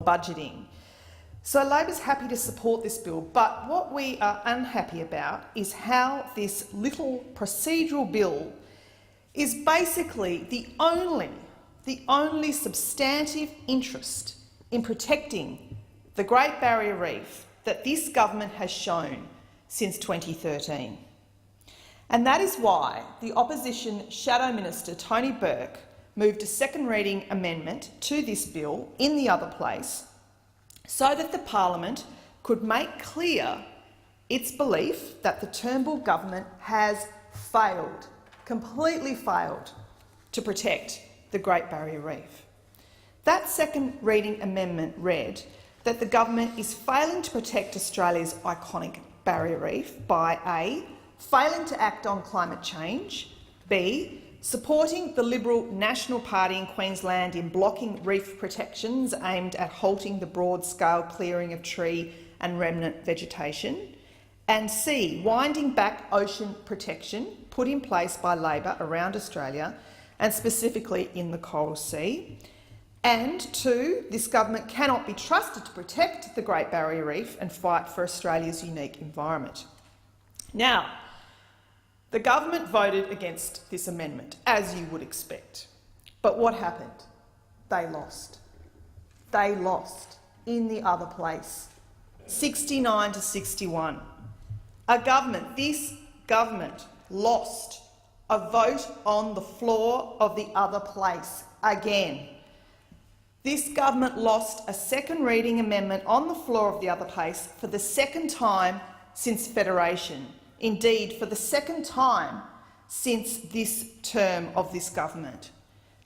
budgeting. So Labor's happy to support this bill, but what we are unhappy about is how this little procedural bill is basically the only substantive interest in protecting the Great Barrier Reef that this government has shown since 2013. And that is why the opposition Shadow Minister Tony Burke moved a second reading amendment to this bill in the other place so that the Parliament could make clear its belief that the Turnbull government has failed, completely failed, to protect the Great Barrier Reef. That second reading amendment read that the government is failing to protect Australia's iconic barrier reef by A, failing to act on climate change, B, supporting the Liberal National Party in Queensland in blocking reef protections aimed at halting the broad-scale clearing of tree and remnant vegetation, and C, winding back ocean protection put in place by Labor around Australia and specifically in the Coral Sea. And 2, this government cannot be trusted to protect the Great Barrier Reef and fight for Australia's unique environment. Now, the government voted against this amendment, as you would expect. But what happened? They lost. They lost in the other place, 69 to 61. This government lost a vote on the floor of the other place again. This government lost a second reading amendment on the floor of the other place for the second time since Federation. Indeed, for the second time since this term of this government.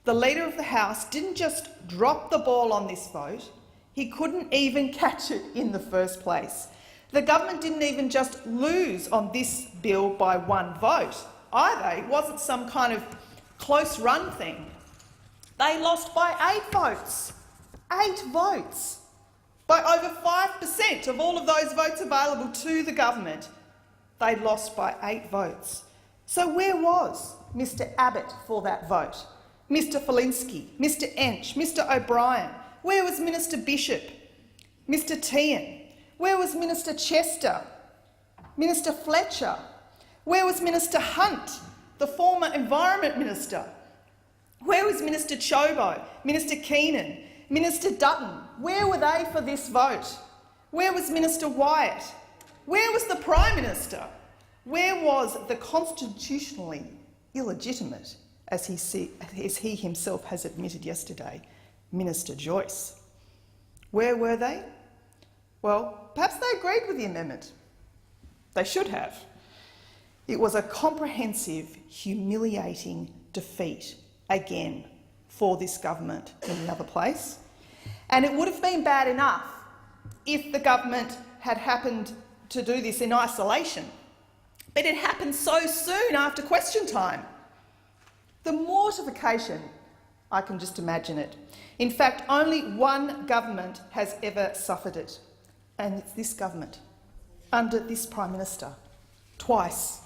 The Leader of the House didn't just drop the ball on this vote, he couldn't even catch it in the first place. The government didn't even just lose on this bill by one vote either. It wasn't some kind of close-run thing. They lost by 8 votes. 8 votes. By over 5% of all of those votes available to the government. They lost by 8 votes. So where was Mr Abbott for that vote? Mr Felinski, Mr Ench, Mr O'Brien? Where was Minister Bishop? Mr Tehan? Where was Minister Chester? Minister Fletcher? Where was Minister Hunt, the former Environment Minister? Where was Minister Chobo, Minister Keenan, Minister Dutton? Where were they for this vote? Where was Minister Wyatt? Where was the Prime Minister? Where was the constitutionally illegitimate, as he himself has admitted yesterday, Minister Joyce? Where were they? Well, perhaps they agreed with the amendment. They should have. It was a comprehensive, humiliating defeat, again, for this government in the other place. And it would have been bad enough if the government had happened to do this in isolation. But it happened so soon after question time. The mortification, I can just imagine it. In fact, only one government has ever suffered it, and it's this government, under this Prime Minister, twice.